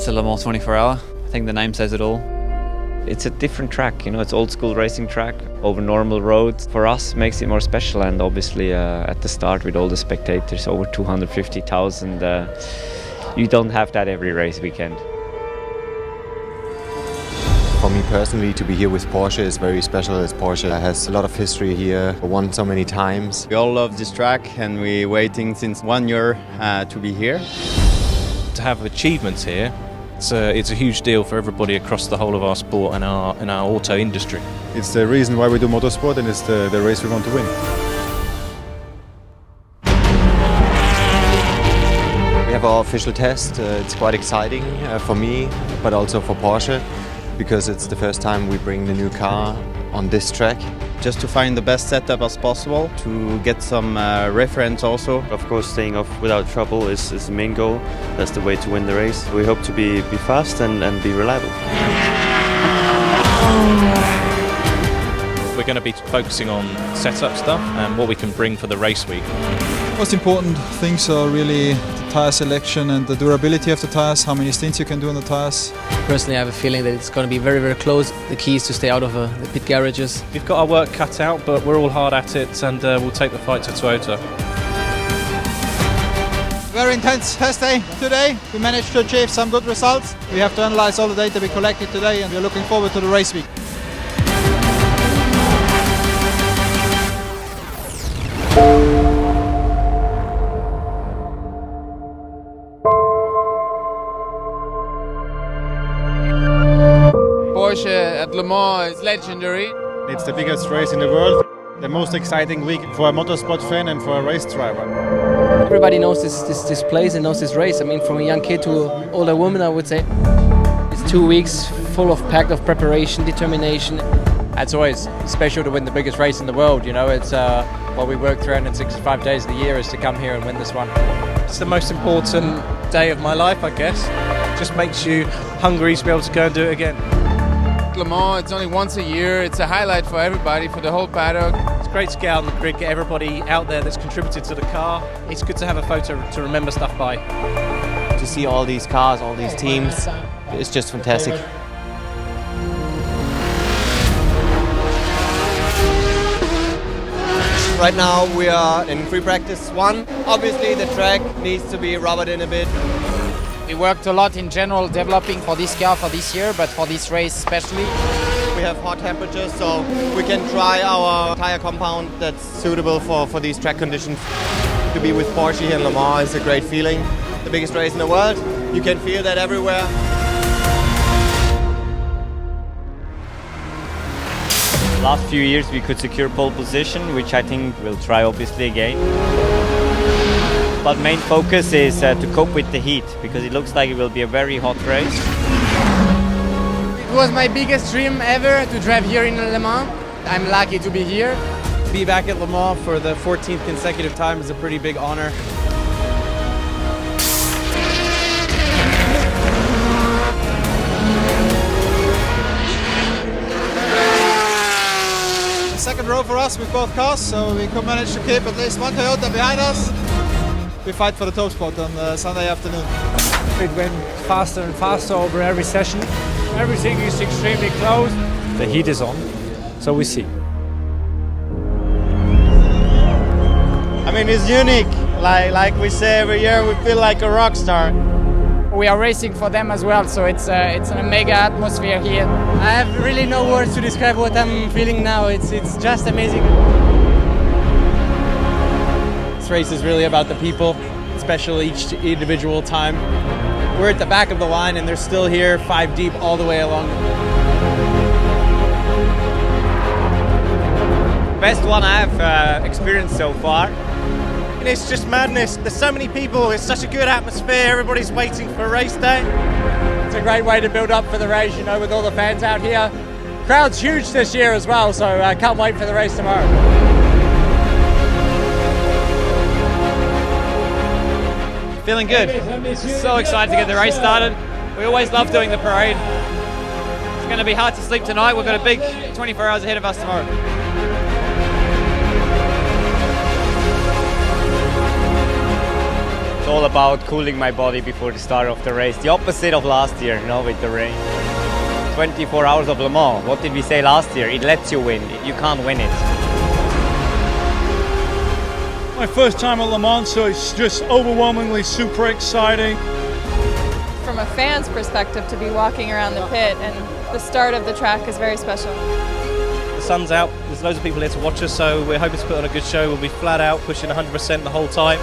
It's a Le Mans 24 hour. I think the name says it all. It's a different track, it's old school racing track over normal roads. For us, makes it more special, and obviously at the start with all the spectators, over 250,000, you don't have that every race weekend. For me personally, to be here with Porsche is very special, as Porsche has a lot of history here, won so many times. We all love this track and we're waiting since 1 year to be here. To have achievements here, it's a huge deal for everybody across the whole of our sport and our auto industry. It's the reason why we do motorsport, and it's the race we want to win. We have our official test. It's quite exciting for me, but also for Porsche, because it's the first time we bring the new car on this track. Just to find the best setup as possible, to get some reference also. Of course, staying off without trouble is the main goal. That's the way to win the race. We hope to be fast and be reliable. We're going to be focusing on setup stuff and what we can bring for the race week. Most important things are really the tyre selection and the durability of the tyres, how many stints you can do on the tyres. Personally, I have a feeling that it's going to be very, very close. The key is to stay out of the pit garages. We've got our work cut out, but we're all hard at it, and we'll take the fight to Toyota. Very intense test day today. We managed to achieve some good results. We have to analyze all the data we collected today, and we're looking forward to the race week. Porsche at Le Mans is legendary. It's the biggest race in the world, the most exciting week for a motorsport fan and for a race driver. Everybody knows this place and knows this race. I mean, from a young kid to an older woman, I would say. It's 2 weeks full of packed of preparation, determination. It's always special to win the biggest race in the world, It's what we work 365 days of the year is to come here and win this one. It's the most important day of my life, I guess. It just makes you hungry to be able to go and do it again. Le Mans, it's only once a year. It's a highlight for everybody, for the whole paddock. It's great to get out on the grid, get everybody out there that's contributed to the car. It's good to have a photo to remember stuff by. To see all these cars, all these teams, it's just fantastic. Right now we are in free practice 1. Obviously the track needs to be rubbered in a bit. We worked a lot in general developing for this car for this year, but for this race especially. We have hot temperatures, so we can try our tire compound that's suitable for these track conditions. To be with Porsche here in Le Mans is a great feeling. The biggest race in the world. You can feel that everywhere. Last few years we could secure pole position, which I think we'll try obviously again. But main focus is to cope with the heat, because it looks like it will be a very hot race. It was my biggest dream ever to drive here in Le Mans. I'm lucky to be here. To be back at Le Mans for the 14th consecutive time is a pretty big honor. Second row for us with both cars, so we could manage to keep at least one Toyota behind us. We fight for the top spot on Sunday afternoon. It went faster and faster over every session. Everything is extremely close. The heat is on, so we see. I mean, it's unique. Like we say every year, we feel like a rock star. We are racing for them as well, so it's a mega atmosphere here. I have really no words to describe what I'm feeling now. It's just amazing. This race is really about the people, especially each individual time. We're at the back of the line and they're still here 5 deep all the way along. Best one I've experienced so far. And it's just madness. There's so many people, it's such a good atmosphere, everybody's waiting for race day. It's a great way to build up for the race, with all the fans out here. Crowd's huge this year as well, so I can't wait for the race tomorrow. Feeling good. So excited to get the race started. We always love doing the parade. It's going to be hard to sleep tonight. We've got a big 24 hours ahead of us tomorrow. It's all about cooling my body before the start of the race. The opposite of last year, with the rain. 24 hours of Le Mans. What did we say last year? It lets you win. You can't win it. My first time at Le Mans, so it's just overwhelmingly super exciting. From a fan's perspective, to be walking around the pit and the start of the track is very special. The sun's out, there's loads of people here to watch us, so we're hoping to put on a good show. We'll be flat out, pushing 100% the whole time.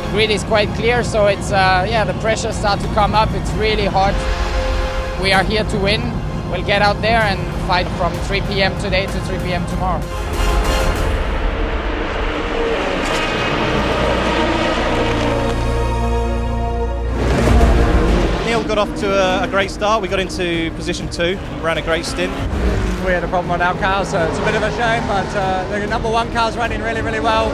The grid is quite clear, so it's the pressure starts to come up. It's really hot. We are here to win. We'll get out there and fight from 3 p.m. today to 3 p.m. tomorrow. Neil got off to a great start. We got into position 2, ran a great stint. We had a problem on our car, so it's a bit of a shame, but the number 1 car's running really, really well.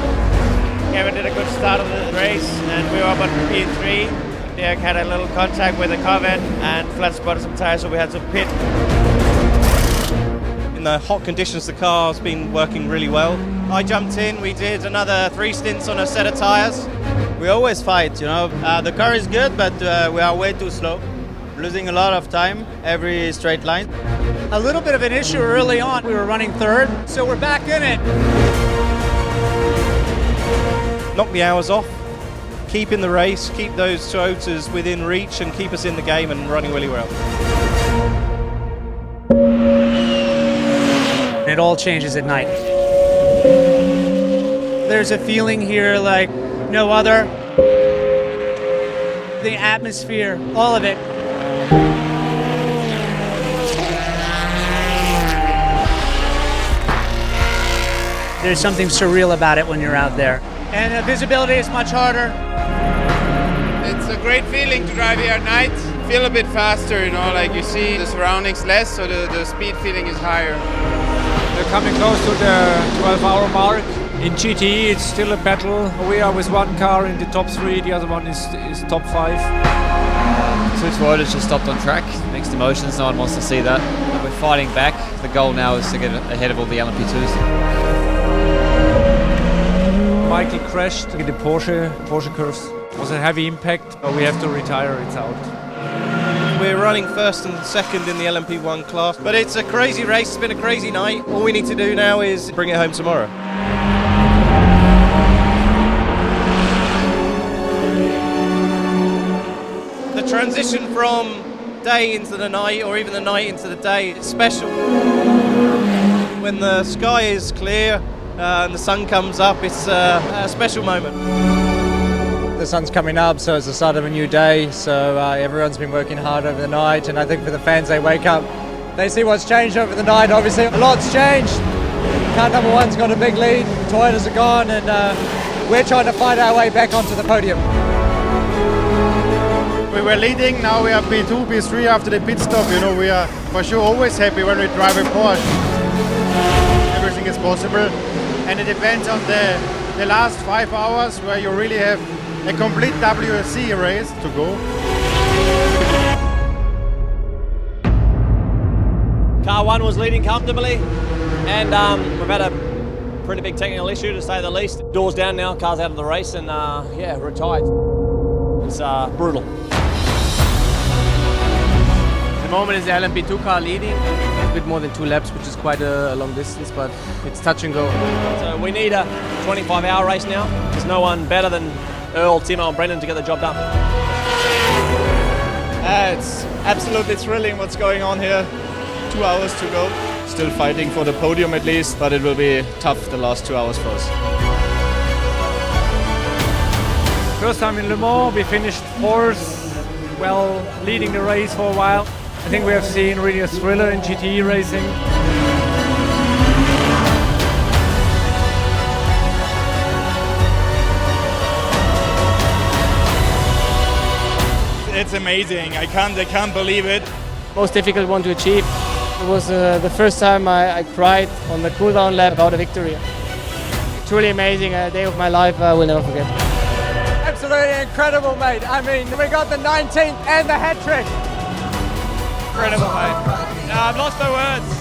Kevin did a good start of the race, and we were up on P3. Derek had a little contact with the Corvette and flat spotted some tires, so we had to pit. In the hot conditions, the car's been working really well. I jumped in, we did another 3 stints on a set of tires. We always fight, the car is good, but we are way too slow. Losing a lot of time every straight line. A little bit of an issue early on. We were running 3rd, so we're back in it. Knock the hours off, keep in the race, keep those Toyotas within reach and keep us in the game and running really well. It all changes at night. There's a feeling here like no other. The atmosphere, all of it. There's something surreal about it when you're out there. And the visibility is much harder. It's a great feeling to drive here at night. Feel a bit faster, like you see the surroundings less, so the speed feeling is higher. We're coming close to the 12-hour mark. In GTE, it's still a battle. We are with 1 car in the top 3, the other one is top 5. Switch Motors just stopped on track. Mixed emotions, no one wants to see that. But we're fighting back. The goal now is to get ahead of all the LMP2s. Michael crashed in the Porsche curves. It was a heavy impact. We have to retire, it's out. We're running 1st and 2nd in the LMP1 class, but it's a crazy race, it's been a crazy night. All we need to do now is bring it home tomorrow. The transition from day into the night, or even the night into the day, it's special. When the sky is clear and the sun comes up, it's a special moment. The sun's coming up, so it's the start of a new day, so everyone's been working hard over the night, and I think for the fans, they wake up, they see what's changed over the night. Obviously a lot's changed. Car number 1's got a big lead, Toyotas are gone, and we're trying to find our way back onto the podium. We were leading, now we are P2, P3 after the pit stop. We are for sure always happy when we drive a Porsche. Everything is possible, and it depends on the last 5 hours where you really have a complete WRC race to go. Car 1 was leading comfortably, and we've had a pretty big technical issue to say the least. Doors down now, car's out of the race, and we're tired. It's brutal. At the moment is the LMP2 car leading. A bit more than 2 laps, which is quite a long distance, but it's touch and go. So we need a 25-hour race now. There's no one better than Earl, Timo and Brendon to get the job done. It's absolutely thrilling what's going on here. 2 hours to go. Still fighting for the podium at least, but it will be tough the last 2 hours for us. First time in Le Mans, we finished 4th, leading the race for a while. I think we have seen really a thriller in GTE racing. It's amazing. I can't believe it. Most difficult one to achieve. It was the first time I cried on the cooldown lap about a victory. Truly amazing, a day of my life I will never forget. Absolutely incredible, mate. I mean, we got the 19th and the hat trick. Incredible, mate. I've lost my words.